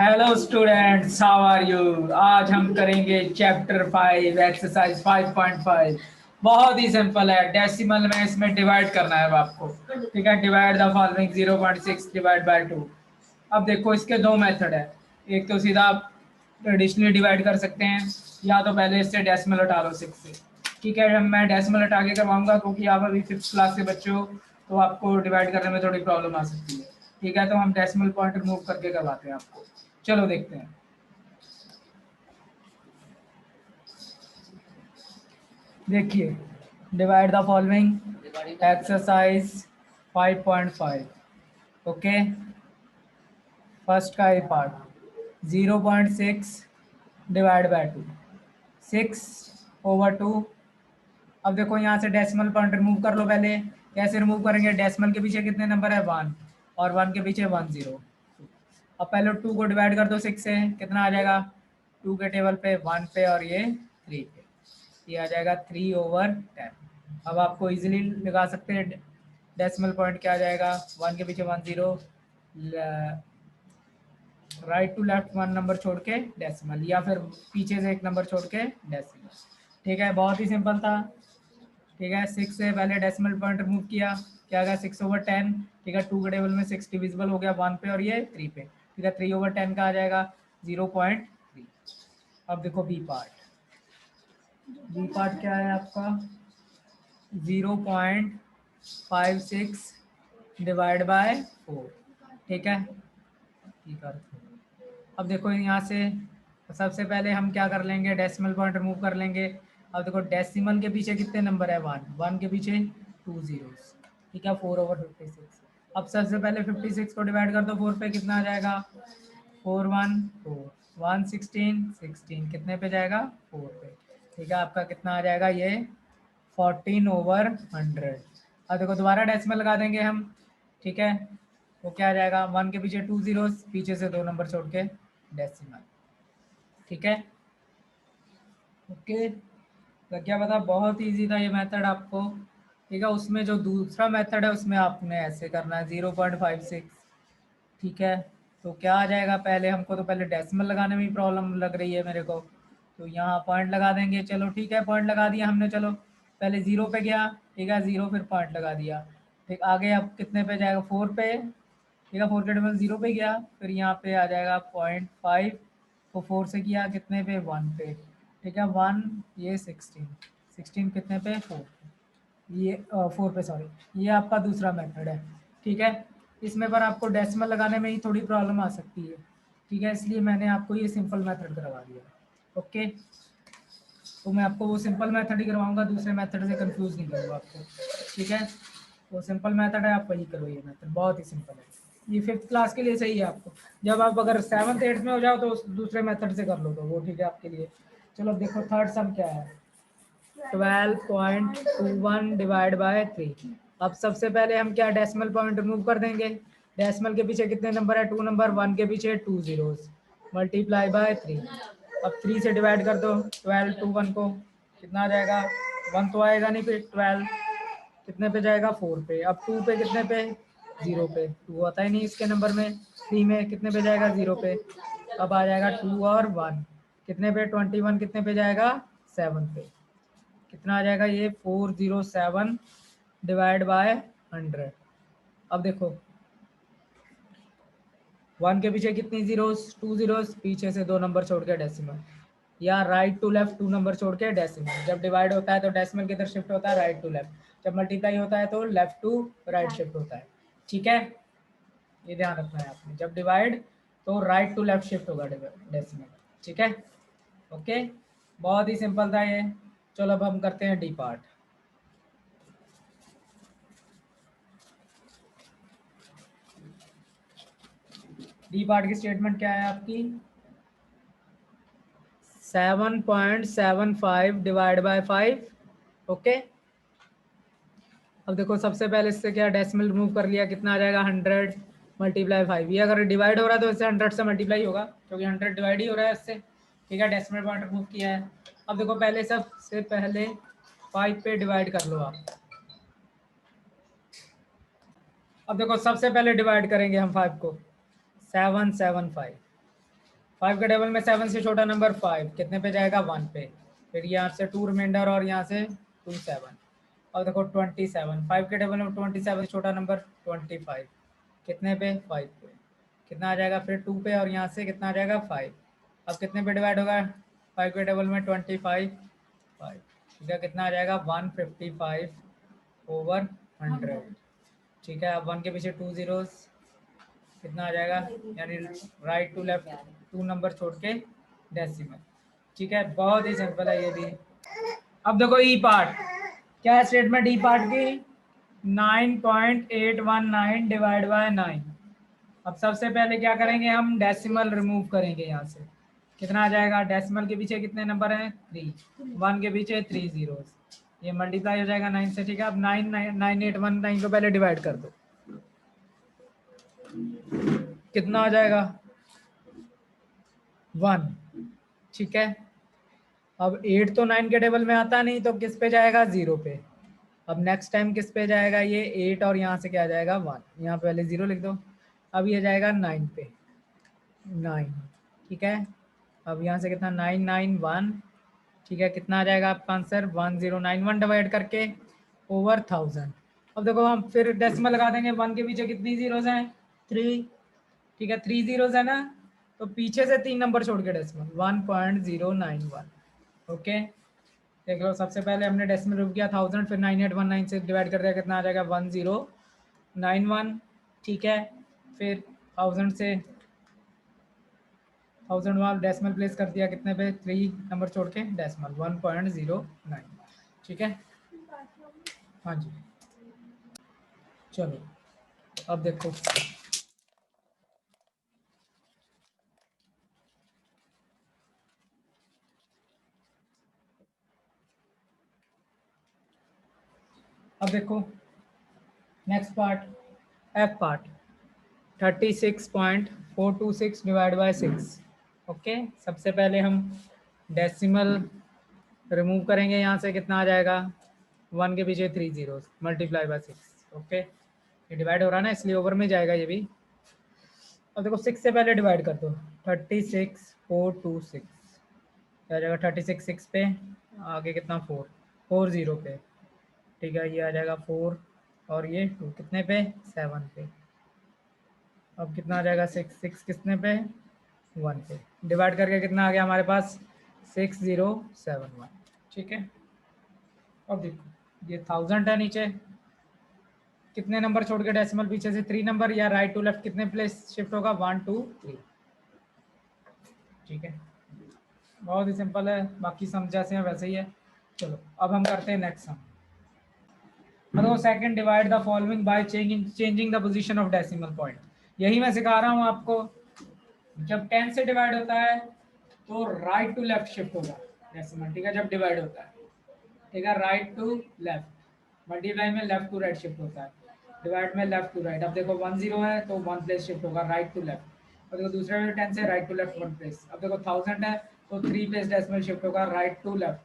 Hello students, how are you. आज हम करेंगे चैप्टर 5 एक्सरसाइज 5.5। बहुत ही सिंपल है, डेसिमल में इसमें डिवाइड करना है अब आपको। ठीक है, divide the following 0.6 divide by 2। अब देखो इसके दो मेथड है। एक तो सीधा आप ट्रेडिशनली डिवाइड कर सकते हैं, या तो पहले इससे डेसिमल हटा लो 6 से। ठीक है, मैं डेसिमल हटा के करवाऊंगा क्योंकि आप अभी 5th क्लास के बच्चे हो, तो आपको डिवाइड करने में थोड़ी प्रॉब्लम आ सकती है। ठीक है, तो हम डेसिमल पॉइंट रिमूव करके करवाते हैं आपको। चलो देखते हैं। देखिए, divide the following exercise 5.5। Okay, first का ये पार्ट 0.6 डिवाइड बाय 2, 6/2। अब देखो यहाँ से डेसिमल पॉइंट रिमूव कर लो। पहले कैसे रिमूव करेंगे? डेसिमल के पीछे कितने नंबर है? 1, और 1 के पीछे 1 0। अब पहले 2 को डिवाइड कर दो 6 से, कितना आ जाएगा? 2 के टेबल पे 1 पे और ये 3 पे, ये आ जाएगा 3/10। अब आपको इजीली लगा सकते हैं डेसिमल पॉइंट क्या आ जाएगा। 1 के पीछे 1 0, राइट टू लेफ्ट 1 नंबर छोड़ के डेसिमल, या फिर पीछे से 1 नंबर छोड़ के डेसिमल। ठीक है, बहुत ही सिंपल था। ठीक है, 6 से पहले डेसिमल पॉइंट रिमूव किया, क्या आ गया? 6/10। ठीक है, 2 के टेबल में 6 डिविजिबल हो गया 1 पे और ये 3 पे। ठीक है, 3/10 का आ जाएगा 0.3। अब देखो बी पार्ट। बी पार्ट क्या है आपका? 0.56 डिवाइड बाय 4। ठीक है, ठीक है। अब देखो यहाँ से सबसे पहले हम क्या कर लेंगे? डेसिमल पॉइंट रिमूव कर लेंगे। अब देखो डेसिमल के पीछे कितने नंबर है? 1, 1 के पीछे 2 zeros। ठीक है, 4/56। अब सबसे पहले 56 को डिवाइड कर दो 4 पे, कितना आ जाएगा? 4 1 4, 1 16 16, कितने पे जाएगा? 4 पे। ठीक है, आपका कितना आ जाएगा? ये 14/100। अब देखो दोबारा डेसिमल लगा देंगे हम। ठीक है, तो क्या आ जाएगा? 1 के पीछे 2 zeros, पीछे से 2 नंबर छोड़ के डेसिमल। ठीक है, ओके। तो क्या पता, बहुत इजी था ये मेथड आपको। ठीक है, उसमें जो दूसरा मेथड है उसमें आपने ऐसे करना है 0.56। ठीक है, तो क्या आ जाएगा? पहले हमको तो पहले डेसिमल लगाने में ही प्रॉब्लम लग रही है मेरे को, तो यहाँ पॉइंट लगा देंगे। चलो ठीक है, पॉइंट लगा दिया हमने। चलो पहले 0 पे गया, ठीक है, 0 फिर पॉइंट लगा दिया। ठीक, आगे अब कितने पे जाएगा? 4 पे। ठीक है, 4 के टेबल 0 पे गया, फिर यहाँ पे आ जाएगा 0.5 को 4 से किया कितने पे? 1 पे। ठीक है, 1, ये 16, 16 कितने पे? 4 पे। ये 4 पे, सॉरी। ये आपका दूसरा मेथड है। ठीक है, इसमें पर आपको डेसिमल लगाने में ही थोड़ी प्रॉब्लम आ सकती है। ठीक है, इसलिए मैंने आपको ये सिंपल मेथड करवा दिया। ओके, तो मैं आपको वो सिंपल मेथड ही करवाऊंगा, दूसरे मेथड से कंफ्यूज नहीं करूँगा आपको। ठीक है, वो सिंपल मेथड है, आप वही करो। ये मेथड बहुत ही सिंपल है, ये 5th क्लास के लिए सही है आपको। जब आप अगर 7th 8th में हो जाओ तो उस दूसरे मेथड से कर लो, तो वो ठीक है आपके लिए। चलो अब देखो थर्ड सम क्या है। 12.21 डिवाइड बाय 3। अब सबसे पहले हम क्या डेसिमल पॉइंट रिमूव कर देंगे। डेसिमल के पीछे कितने नंबर है? 2 नंबर। 1 के पीछे 2 zeros, मल्टीप्लाई बाय 3। अब 3 से डिवाइड कर दो 12 2 1 को, कितना आ जाएगा? 1 तो आएगा नहीं, फिर 12 कितने पे जाएगा? 4 पे। अब 2 पे कितने पे? 0 पे। 2 आता ही नहीं इसके नंबर में। 3 में कितने पे जाएगा? 0 पे। अब आ जाएगा 2 और 1 कितने पे? 21 कितने पे जाएगा? 7 पे। कितना आ जाएगा? ये 407 डिवाइड बाय 100। अब देखो 1 के पीछे कितनी जीरोस? 2 zeros, पीछे से 2 नंबर छोड़ के डेसिमल, या राइट टू लेफ्ट 2 नंबर छोड़ के डेसिमल। जब डिवाइड होता है तो डेसिमल किधर शिफ्ट होता है? Right to left. जब मल्टीप्लाई होता है तो लेफ्ट टू राइट शिफ्ट होता है। ठीक है, ये ध्यान रखना है आपने। जब डिवाइड तो राइट टू लेफ्ट शिफ्ट होगा डेसिमल। ठीक है, ओके, बहुत ही सिंपल था ये। चलो अब हम करते हैं डी पार्ट। डी पार्ट की स्टेटमेंट क्या है आपकी? 7.75 डिवाइड बाय 5। ओके, अब देखो सबसे पहले इससे क्या डेसिमल रिमूव कर लिया, कितना आ जाएगा? 100 मल्टीप्लाई 5। ये अगर डिवाइड हो रहा है तो इससे 100 से मल्टीप्लाई होगा, क्योंकि 100 डिवाइड ही हो रहा है इससे। ठीक है, डेसिमल पॉइंट रिमूव किया है। अब देखो पहले सबसे पहले 5 पे डिवाइड कर लो आप। अब देखो सबसे पहले डिवाइड करेंगे हम 5 को, 775। 5 के टेबल में 7 से छोटा नंबर 5 कितने पे जाएगा 1 पे। फिर यहाँ से 2 रिमाइंडर और यहाँ से 2 7। और देखो 27 5 के टेबल में 27 से छोटा नंबर 25 कितने पे 5 पे। कितना आ जाएगा फिर 2 पे और यहाँ से कितना आ जाएगा 5। अब कितने पे डिवाइड होगा 5 के टेबल में 25 5। ठीक है कितना आ जाएगा 155 ओवर 100। ठीक है अब 1 के पीछे 2 जीरोस कितना आ जाएगा यानी राइट टू लेफ्ट 2 नंबर छोड़ के डेसिमल। ठीक है बहुत ही सिंपल है ये भी। अब देखो ई पार्ट क्या है स्टेटमेंट ई पार्ट की 9.819 डिवाइड बाय 9। अब सबसे पहले क्या करेंगे हम डेसिमल रिमूव करेंगे यहाँ से। कितना आ जाएगा डेसिमल के पीछे कितने नंबर हैं 3 1 के पीछे 3 जीरोस ये मल्टीप्लाई हो जाएगा 9 से। ठीक है अब 99819 को पहले डिवाइड कर दो कितना आ जाएगा 1। ठीक है अब 8 तो 9 के टेबल में आता नहीं तो किस पे जाएगा 0 पे। अब नेक्स्ट टाइम किस पे जाएगा ये 8 और यहाँ से क्या जाएगा 1 यहाँ पे पहले 0 लिख दो। अब ये जाएगा 9 पे 9। ठीक है अब यहाँ से कितना 991। ठीक है कितना आ जाएगा आपका आंसर 1091 डिवाइड करके ओवर 1000। अब देखो हम फिर डेसिमल लगा देंगे 1 के पीछे कितनी जीरोस हैं 3। ठीक है 3 जीरोस है ना तो पीछे से 3 नंबर छोड़ के डेसिमल 1091। ओके देख लो सबसे पहले हमने डेसिमल रूप किया 1000 फिर 9819 से डिवाइड कर दिया कितना आ जाएगा 1091। ठीक है फिर 1000 से 1000 वाला डेसिमल प्लेस कर दिया कितने पे 3 नंबर छोड़ के डेसिमल 1.09। ठीक है हाँ जी चलो अब देखो अब देखो next part F part 36.426 divide by 6। Okay सबसे पहले हम डेसिमल रिमूव करेंगे यहाँ से कितना आ जाएगा 1 के पीछे 3 जीरोस मल्टीप्लाई बाय 6। ओके ये डिवाइड हो रहा है ना इसलिए ओवर में जाएगा ये भी। अब देखो 6 से पहले डिवाइड कर दो 36.426 क्या आ जाएगा 36 6 पे आगे कितना 4 4 0 पे। ठीक है ये आ जाएगा 4 और ये 2 कितने पे 7 पे। अब कितना आ जाएगा 6 6 कितने पे 1 पे डिवाइड करके कितना आ गया हमारे पास 6071। ठीक है अब देखो ये 1000 है नीचे कितने नंबर छोड़ के डेसिमल पीछे से 3 नंबर या राइट टू लेफ्ट कितने प्लेस शिफ्ट होगा 1 2 3। ठीक है बहुत ही सिंपल है बाकी सम जैसे हैं वैसे ही है। चलो अब हम करते हैं next sum. Hello second divide the following by changing the position of decimal point. यही मैं सिखा रहा हूँ आपको जब 10 से डिवाइड होता है तो राइट टू लेफ्ट शिफ्ट होगा डेसिमल। ठीक है जब डिवाइड होता है ठीक है राइट टू लेफ्ट मल्टीप्लाई में लेफ्ट टू राइट शिफ्ट होता है डिवाइड में लेफ्ट टू राइट। अब देखो 1 0 है तो 1 प्लेस शिफ्ट होगा राइट टू लेफ्ट। और देखो दूसरे में 10 से राइट टू लेफ्ट 1 प्लेस। अब देखो 1000 है तो 3 प्लेस डेसिमल शिफ्ट होगा राइट टू लेफ्ट।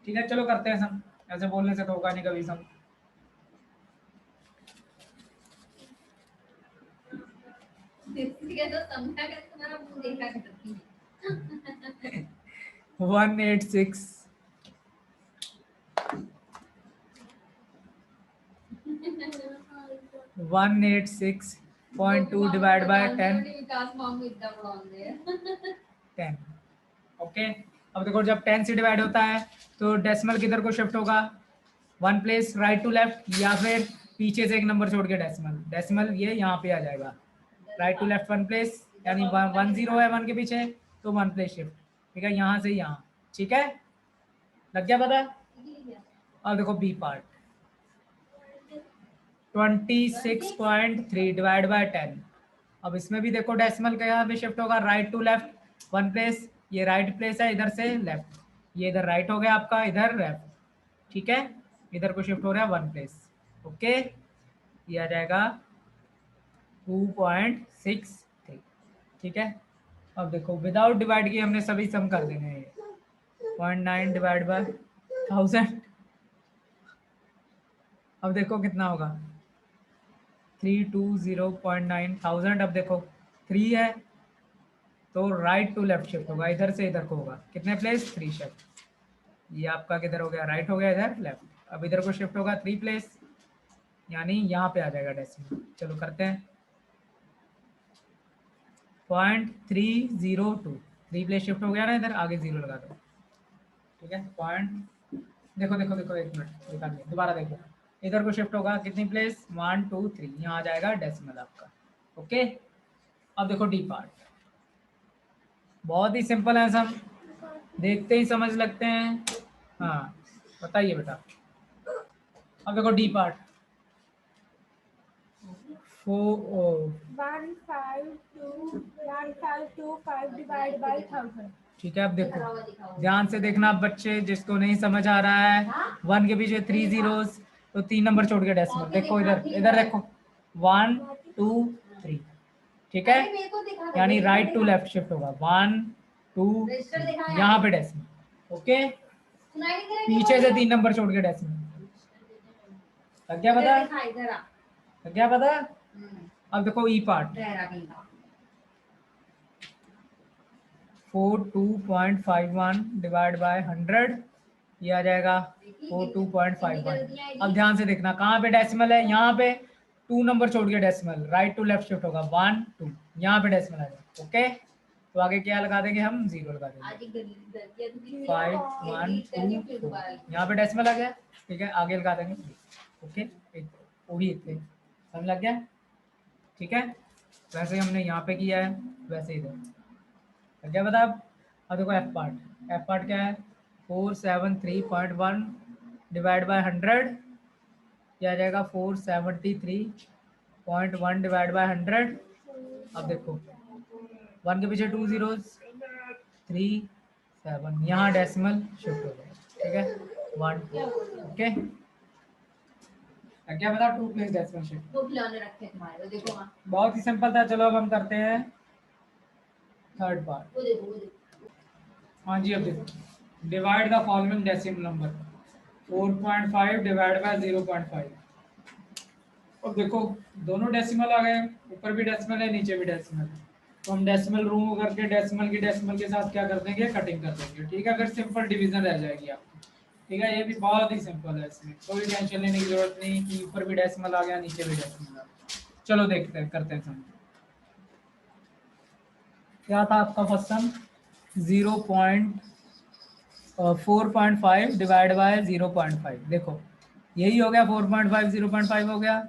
ठीक है चलो करते हैं सम ऐसे बोलने से तो होगा नहीं कभी सम। तो समझा कर तुम्हारा मुंह देखा करती है 186 186.2 डिवाइड बाय 10 10। ओके अब देखो जब 10 से डिवाइड होता है तो डेसिमल किधर को शिफ्ट होगा 1 प्लेस राइट टू लेफ्ट या फिर पीछे से एक नंबर छोड़ के डेसिमल डेसिमल ये यहाँ पे आ जाएगा राइट टू लेफ्ट 1 प्लेस यानी 1 0 है 1 के पीछे तो 1 प्लेस शिफ्ट। ठीक है यहाँ से यहाँ। ठीक है लग गया पता। अब देखो बी पार्ट 26.3 डिवाइड बाय 10। अब इसमें भी देखो डेसिमल का यहाँ पे शिफ्ट होगा राइट टू लेफ्ट 1 प्लेस ये राइट प्लेस है इधर से लेफ्ट ये इधर राइट हो गया आपका इधर लेफ्ट। ठीक है इधर को शिफ्ट हो रहा है 1 प्लेस। ओके ये आ जाएगा 2.63। ठीक है अब देखो विदाउट डिवाइड किए हमने सभी सम कर देने हैं 0.9 डिवाइड बाय 1000। अब देखो कितना होगा 320.9 1000। अब देखो 3 है तो राइट टू लेफ्ट शिफ्ट होगा, इधर से इधर को होगा। कितने प्लेस? 3 शिफ्ट। ये आपका किधर हो गया? राइट हो गया, इधर लेफ्ट। अब इधर को शिफ्ट होगा 3 प्लेस, यानी यहाँ पे आ जाएगा डेसिमल। चलो करते हैं। 0.302 3 प्लेस शिफ्ट हो गया ना, इधर आगे 0 लगा दो। ठीक है, पॉइंट देखो देखो देखो, 1 मिनट निकाल लिया, दोबारा देखो। इधर को शिफ्ट होगा कितनी प्लेस? 1 2 3, यहाँ आ जाएगा डेसिमल आपका। ओके, अब देखो डी पार्ट, बहुत ही सिंपल है, सब देखते ही समझ लगते हैं। हाँ बताइए बेटा। अब देखो डी पार्ट, 15225 डिवाइड बाय 1000। ठीक है, अब देखो ध्यान से देखना बच्चे, जिसको नहीं समझ आ रहा है, 1 के पीछे 3 जीरोस, तो 3 नंबर छोड़ के डेसिमल। देखो इधर, इधर देखो 1 2 3। ठीक है, यानी राइट टू लेफ्ट शिफ्ट होगा, 1 2 यहाँ पे डेसिमल। ओके, पीछे से 3 नंबर छोड़ के डेसिमल। लग गया पता? लग गया पता? अब देखो ई पार्ट, 42.51 डिवाइड बाय 100, ये आ जाएगा 42.51। अब ध्यान से देखना, कहाँ पे डेसिमल है? यहाँ पे 2 नंबर छोड़ के decimal, right to left shift होगा, 1 2, यहाँ पे डेसिमल आ जाएगा। ओके, तो आगे क्या लगा देंगे हम? 0 लगा देंगे। 5 1 2 4, यहाँ पे डेसिमल आ गया। ठीक है, आगे लगा देंगे। ओके, वो भी इतने, समझ लग गया? ठीक है, वैसे हमने यहाँ पे किया है, वैसे इधर क्या बता। अब देखो एफ पार्ट, एफ पार्ट क्या है? 473.1 डिवाइड बाय 100, क्या आ जाएगा? 473.1 डिवाइड बाय 100। अब देखो 1 के पीछे 2 जीरोस, 3 7, यहाँ डेसिमल शिफ्ट हो जाएगा। ठीक है, 1 2। ओके, क्या बता? 2 प्लेस डेसिमल शिफ्ट। बहुत ही सिंपल था। चलो अब हम करते हैं थर्ड पार्ट। हाँ जी, अब देखो, divide the following decimal number, 4.5 divide by 0.5। अब देखो दोनों डेसिमल आ गए, ऊपर भी डेसिमल है, नीचे भी डेसिमल है। तो हम डेसिमल रूम करके डेसिमल की डेसिमल के साथ क्या कर देंगे? कटिंग कर देंगे। ठीक है, फिर सिंपल डिवीजन रह जाएगी आपकी। ठीक है, ये भी बहुत ही सिंपल है, इसमें कोई टेंशन लेने की जरूरत नहीं कि ऊपर भी डेसिमल आ गया, नीचे भी डेसिमल आ गया। चलो देखते हैं, करते हैं समझ। क्या था आपका फर्स्ट सम? 4.5 divide by 0.5। देखो यही हो गया, 4.5 0.5 हो गया।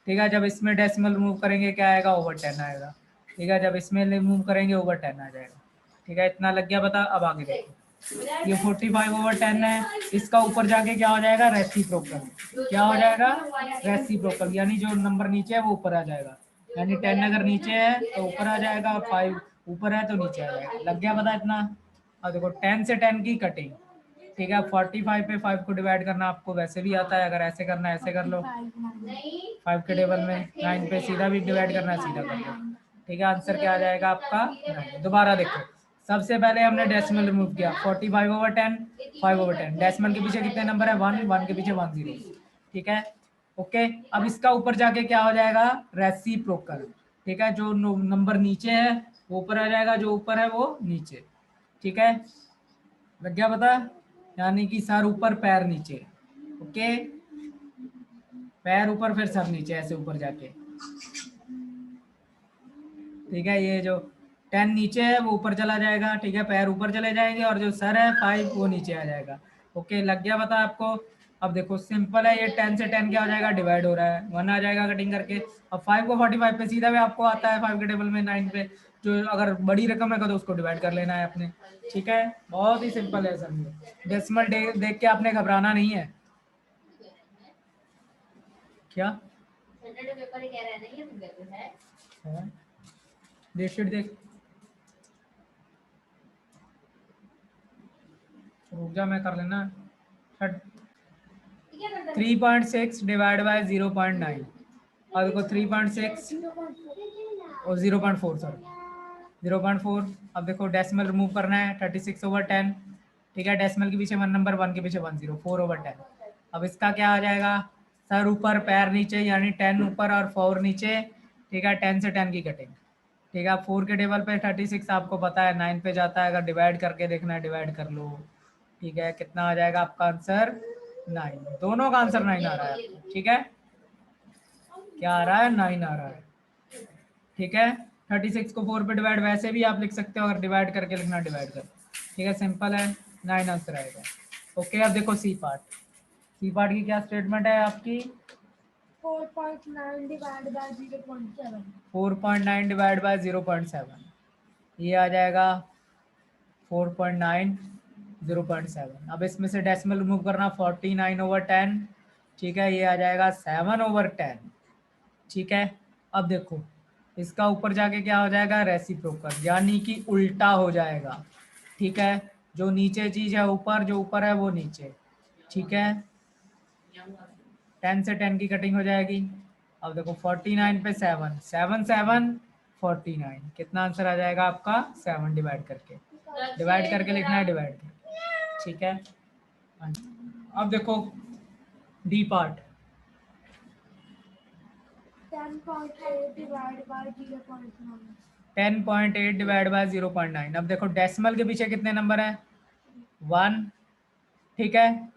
ठीक है, जब इसमें डेसिमल रिमूव करेंगे क्या आएगा? ओवर 10 आएगा। ठीक है, जब इसमें रिमूव करेंगे ओवर 10 आ जाएगा। ठीक है, इतना लग गया पता? अब आगे देखो, ये 45 ओवर 10 है, इसका ऊपर जाके क्या हो जाएगा? रेसिप्रोकल। क्या हो जाएगा? रेसिप्रोकल, यानी जो नंबर नीचे है वो ऊपर आ जाएगा। यानी 10 अगर नीचे है तो ऊपर आ जाएगा, और 5 ऊपर है तो नीचे आ जाएगा। लग गया पता इतना? अब देखो 10 से 10 की कटिंग। ठीक है, 45 पे 5 को डिवाइड करना आपको वैसे भी आता है, अगर ऐसे करना है ऐसे कर लो, 5 के टेबल में 9 पे सीधा भी डिवाइड करना है सीधा कर लो। ठीक है, आंसर क्या आ जाएगा आपका? 9। दोबारा देखो, सबसे पहले हमने डेसिमल रिमूव किया, 45 ओवर 10, 5 ओवर 10। डेसिमल के पीछे कितने नंबर है? 1, 1 के पीछे 1 0। ठीक है, ओके। अब इसका ऊपर जाके क्या हो जाएगा? रेसिप्रोकल। ठीक है, जो नंबर नीचे है वो ऊपर आ जाएगा, जो ऊपर है वो नीचे। ठीक है, लग गया पता? यानी कि सर ऊपर पैर नीचे। ओके, पैर ऊपर फिर सर नीचे, ऐसे ऊपर जाके। ठीक है, ये जो 10 नीचे है वो ऊपर चला जाएगा। ठीक है, पैर ऊपर चले जाएंगे, और जो सर है 5 वो नीचे आ जाएगा। ओके, लग गया पता आपको? अब देखो सिंपल है, ये 10 से 10 क्या हो जाएगा? डिवाइड हो रहा है, 1 आ जाएगा कटिंग करके। अब 5 को 45 पे सीधा भी आपको आता है, 5 के टेबल में 9 पे, जो अगर बड़ी रकम है तो उसको डिवाइड कर लेना है अपने। ठीक है, बहुत ही सिंपल है सर। डेसिमल देख के आपने घबराना नहीं है। क्या डेट शीट देख, रुक जा, मैं कर लेना। 3.6 डिवाइड बाय 0.9, और देखो 3.6 और 0.4, सॉरी 0.4। अब देखो डेसिमल रिमूव करना है, 36 ओवर 10। ठीक है, डेसिमल के पीछे 1 नंबर, 1 के पीछे 1 0, 4 ओवर 10। अब इसका क्या आ जाएगा? सर ऊपर पैर नीचे, यानी 10 ऊपर और 4 नीचे। ठीक है, 10 से 10 की कटिंग। ठीक है। 4 के टेबल पे 36 आपको पता है 9 पे जाता है, अगर डिवाइड करके देखना है डिवाइड कर लो। ठीक है, कितना आ जाएगा आपका आंसर 9, दोनों का आंसर 9 आ रहा है आपको। ठीक है, क्या आ रहा है 9 आ रहा है। ठीक है, 36 को 4 पे डिवाइड वैसे भी आप लिख सकते हो, अगर डिवाइड करके लिखना डिवाइड कर। ठीक है, सिंपल है, 9 आंसर आएगा। ओके, अब देखो सी पार्ट। सी पार्ट की क्या स्टेटमेंट है आपकी? 4.9 divided by 0.7. 4.9 डिवाइड बाय 0.7, ये आ जाएगा 4.9 0.7। अब इसमें से डेसिमल रिमूव करना, 49/10। ठीक है, ये आ जाएगा 7/10। ठीक है, अब देखो इसका ऊपर जाके क्या हो जाएगा, रेसिप्रोकल, यानी कि उल्टा हो जाएगा। ठीक है, जो नीचे चीज है ऊपर, जो ऊपर है वो नीचे। ठीक है, 10 से 10 की कटिंग हो जाएगी। अब देखो 49 पे 7, 7 7 49, कितना आंसर आ जाएगा आपका? 7 डिवाइड करके लिखना है डिवाइड करके। ठीक है, हाँ जी। अब देखो D part. 10.8 divided by 0.9. 10.8 divide by 0.9। अब देखो डेसिमल के पीछे कितने नंबर है? 1। ठीक है,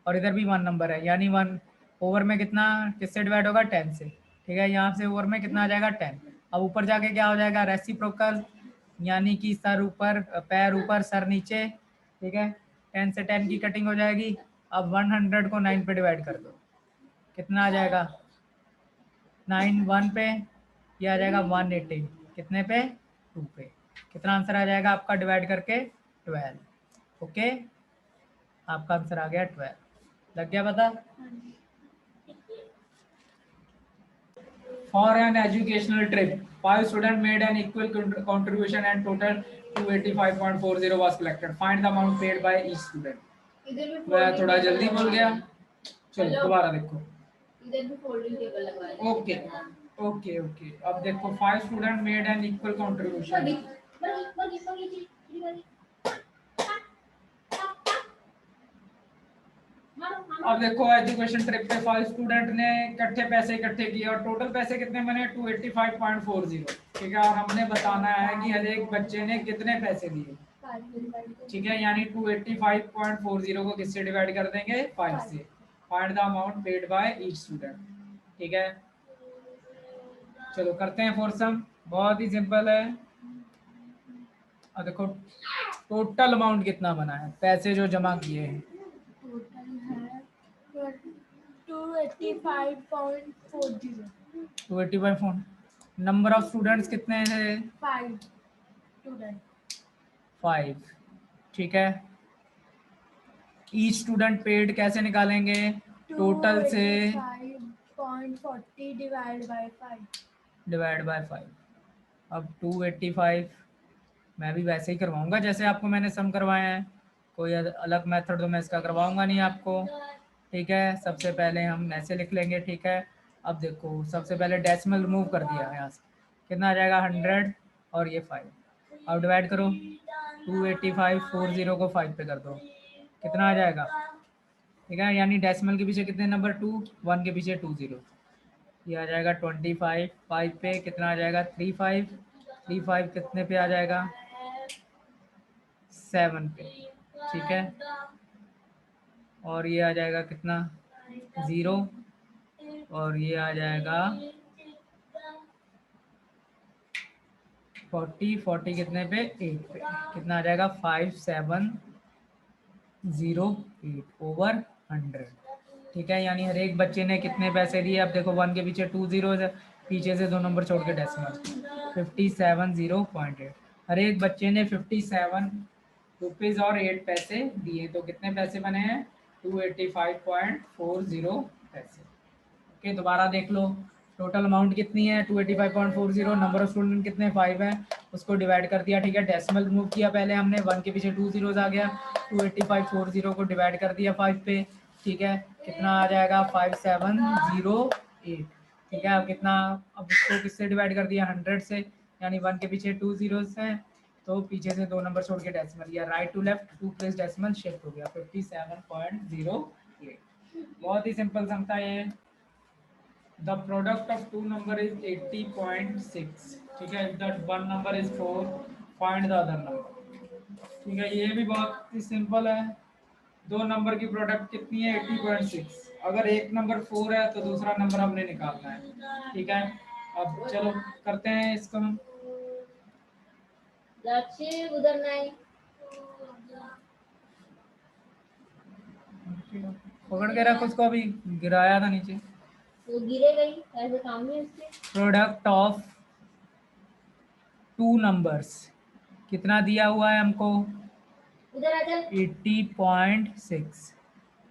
और इधर भी 1 नंबर है, यानी 1 ओवर में कितना, किससे डिवाइड होगा? 10 से। ठीक है, यहाँ से ओवर में कितना आ जाएगा? 10। अब ऊपर जाके क्या हो जाएगा? रेसिप्रोकल, यानी कि सर ऊपर पैर ऊपर सर नीचे। ठीक है, 10 से 10 की कटिंग हो जाएगी। अब 100 को 9 पे डिवाइड कर दो, कितना आ जाएगा? 9 1 पे, ये आ जाएगा 180, कितने पे? 2 पे। कितना आंसर आ जाएगा आपका डिवाइड करके? 12। ओके, आपका आंसर आ गया 12। लग गया पता? For an educational trip, 5 students made an equal contribution and total 285.40 was collected. Find the amount paid by each student. मैं थोड़ा जल्दी बोल गया, चलो दोबारा देखो। इधर भी फोल्डिंग टेबल लगा है। ओके ओके ओके, अब देखो 5 students made an equal contribution। अब देखो एजुकेशन ट्रिप पे 5 स्टूडेंट ने इकट्ठे पैसे इकट्ठे किए और टोटल पैसे कितने बने? 285.40। ठीक है, और हमने बताना है कि हर एक बच्चे ने कितने पैसे दिए। ठीक है, यानी 285.40 को किससे डिवाइड कर देंगे? 5 से। Find the amount paid by each student. ठीक है, चलो करते हैं फॉर सम, बहुत ही सिंपल है। और देखो टोटल अमाउंट कितना बना है, पैसे जो जमा किए हैं। Total है 285.40. 285। नंबर ऑफ स्टूडेंट्स कितने थे? 5 student. 5। ठीक है, ईच स्टूडेंट पेड कैसे निकालेंगे? टोटल से 285.40 divided by 5. Divide by 5। अब 285 मैं भी वैसे ही करवाऊंगा जैसे आपको मैंने सम करवाया है, कोई अलग मेथड तो मैं इसका करवाऊंगा नहीं आपको। ठीक है, सबसे पहले हम ऐसे लिख लेंगे। ठीक है, अब देखो सबसे पहले डेसिमल रिमूव कर दिया यहाँ से, कितना आ जाएगा? 100 और ये 5। अब डिवाइड करो, 285.40 को 5 पे कर दो, कितना आ जाएगा? ठीक है, यानी डेसिमल के पीछे कितने नंबर? 2, 1 के पीछे 2 0, ये आ जाएगा 25। 5 पे कितना आ जाएगा? 35। 35 कितने पे आ जाएगा? 7 पे। ठीक है, और ये आ जाएगा कितना? 0, और ये आ जाएगा 40। 40 कितने पे? 8 पे, कितना आ जाएगा? 5708 ओवर 100। ठीक है, यानी हर एक बच्चे ने कितने पैसे दिए? अब देखो 1 के पीछे 2 0 है, पीछे से 2 नंबर छोड़ के डेसिमल, 57.08। हर एक बच्चे ने 57 रुपीज और 8 पैसे दिए, तो कितने पैसे बने हैं? 285.40 पैसे। ओके, दोबारा देख लो, टोटल अमाउंट कितनी है? 285.40। नंबर ऑफ स्टूडेंट कितने? 5 है, उसको डिवाइड कर दिया। ठीक है, डेसिमल रिमूव किया पहले हमने, 1 के पीछे 2 zeros आ गया, 285.40 को डिवाइड कर दिया 5 पे। ठीक है, कितना आ जाएगा? 5708। ठीक है, अब कितना, अब इसको किससे डिवाइड कर दिया? 100 से, यानी 1 के पीछे 2 zeros हैं, तो पीछे से 2 नंबर छोड़ के डेसिमल, या right to left 2 place decimal shift हो गया, 57.08। बहुत ही सिंपल सम था ये। The product of two number is 80.6। ठीक है, if that one number is 4 find the other number. ठीक है, ये भी बहुत ही सिंपल है। दो नंबर की प्रोडक्ट कितनी है 80.6। अगर एक नंबर 4 है तो दूसरा नंबर हमने निकालना है। ठीक है, अब चलो करते हैं इसको हम। लक्ष्य उधर नहीं। पकड़ के रख उसको, अभी गिराया था नीचे। वो गिरे गई, ऐसे काम नहीं उसके। प्रोडक्ट ऑफ टू नंबर्स कितना दिया हुआ है हमको, उधर आ जा। 80.6,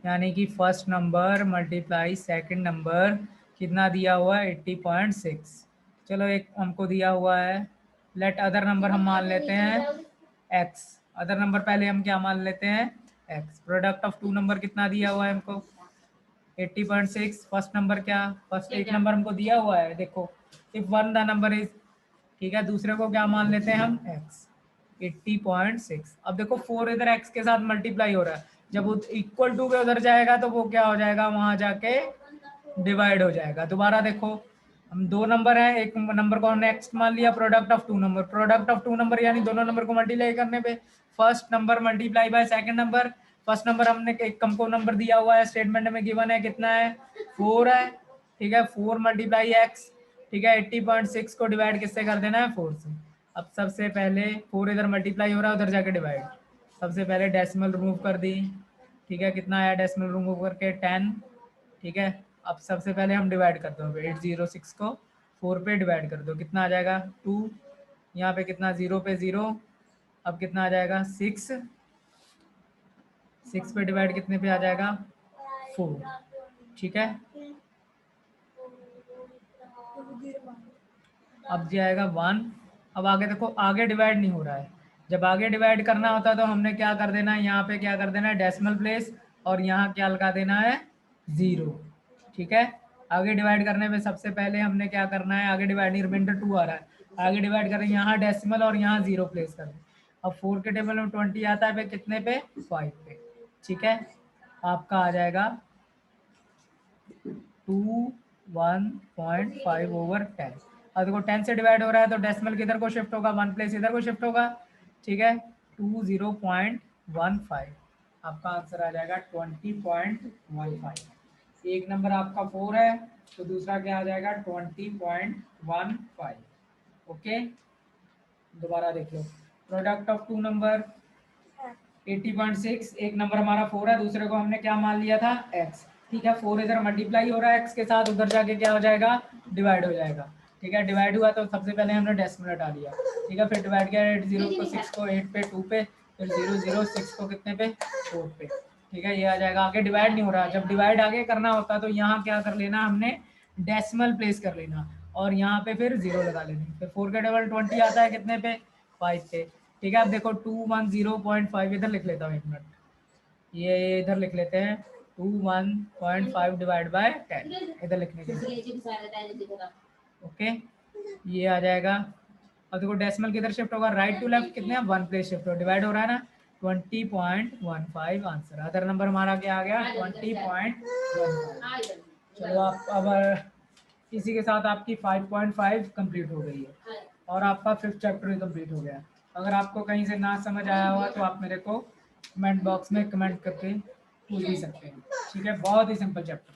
यानी कि first number multiply second number कितना दिया हुआ है 80.6। चलो एक हमको दिया हुआ है, लेट अदर नंबर हम मान लेते हैं x। अदर नंबर पहले हम क्या मान लेते हैं x। Product of two number कितना दिया हुआ है हमको 80.6। फर्स्ट नंबर क्या, फर्स्ट एक नंबर हमको दिया हुआ है, देखो if one the number is, ठीक है, दूसरे को क्या मान लेते हैं हम x 80.6। अब देखो 4 इधर x के साथ मल्टीप्लाई हो रहा है, जब वो इक्वल टू के उधर जाएगा तो वो क्या हो जाएगा, वहां जाके डिवाइड हो जाएगा। दोबारा देखो, हम दो नंबर हैं, एक नंबर को हमने x मान लिया, product of two number, product of two number यानी दोनों नंबर को मल्टीप्लाई करने पे first number multiply by second number. First number हमने एक हमको नंबर दिया हुआ है, स्टेटमेंट में गिवन है, कितना है 4 है। ठीक है, 4 मल्टीप्लाई x। ठीक है, 80.6 को डिवाइड किससे कर देना है 4 से। अब सबसे पहले 4 इधर मल्टीप्लाई हो रहा है, उधर जाके डिवाइड। सबसे पहले डेसिमल रिमूव कर दी। ठीक है, कितना आया डेसिमल रिमूव करके 10। ठीक है, अब सबसे पहले हम डिवाइड करते हैं 806 को 4 पे डिवाइड कर दो, कितना आ जाएगा 2। यहाँ पे कितना 0 पे 0, अब कितना आ जाएगा 6। 6 पे डिवाइड कितने पे आ जाएगा 4। ठीक है, अब जाएगा 1। अब आगे देखो, आगे डिवाइड नहीं हो रहा है। जब आगे डिवाइड करना होता है तो हमने क्या कर देना है, यहाँ पे क्या कर देना है डेसिमल प्लेस, और यहाँ क्या लगा देना है 0। ठीक है, आगे डिवाइड करने में सबसे पहले हमने क्या करना है, आगे डिवाइड नहीं, रिमाइंडर 2 आ रहा है, आगे डिवाइड करें, यहाँ डेसिमल और यहाँ 0 प्लेस करें। अब 4 के टेबल में 20 आता है पे कितने पे 5 पे। ठीक है, आपका आ जाएगा 21.5/10। अब देखो 10 से डिवाइड हो रहा है तो डेसिमल किधर को शिफ्ट होगा, 1 प्लेस इधर को शिफ्ट होगा। ठीक है, 20.15। आपका आंसर आ जाएगा 20.15। एक नंबर आपका 4 है तो दूसरा क्या आ जाएगा 20.15। ओके, दोबारा देख लो, प्रोडक्ट ऑफ टू नंबर 80.6, एक नंबर हमारा 4 है, दूसरे को हमने क्या मान लिया था x। ठीक है, 4 इधर मल्टीप्लाई हो रहा है x के साथ, उधर जाके क्या हो जाएगा डिवाइड हो जाएगा। ठीक है, डिवाइड हुआ तो सबसे पहले हमने डेसिमल हटा लिया। ठीक है, फिर डिवाइड किया 80 को 6 को 8 पे 2 पे, फिर 006 को कितने पे 4 पे। ठीक है, ये आ जाएगा, आगे डिवाइड नहीं हो रहा। जब डिवाइड आगे करना होता तो यहाँ क्या कर लेना, हमने डेसिमल प्लेस कर लेना और यहाँ पे फिर 0 लगा लेनी। फिर 4 के टेबल 20 आता है कितने पे 5 पे। ठीक है, अब देखो 210.5 इधर लिख लेता हूँ, एक मिनट, ये इधर लिख लेते हैं 21.5 डिवाइड बाय 10 इधर लिखने के। ओके, ये आ जाएगा। अब देखो डेसिमल किधर शिफ्ट होगा, राइट टू लेफ्ट कितने 1 प्लेस शिफ्ट हो, डिवाइड हो रहा है ना 20.15 आंसर। अदर नंबर हमारा क्या आ गया 20.15। चलो आप अब इसी के साथ आपकी 5.5 कंप्लीट हो गई है और आपका 5th चैप्टर भी कंप्लीट हो गया। अगर आपको कहीं से ना समझ आया हुआ तो आप मेरे को कमेंट बॉक्स में कमेंट करके पूछ भी सकते हैं। ठीक है, बहुत ही सिंपल चैप्टर।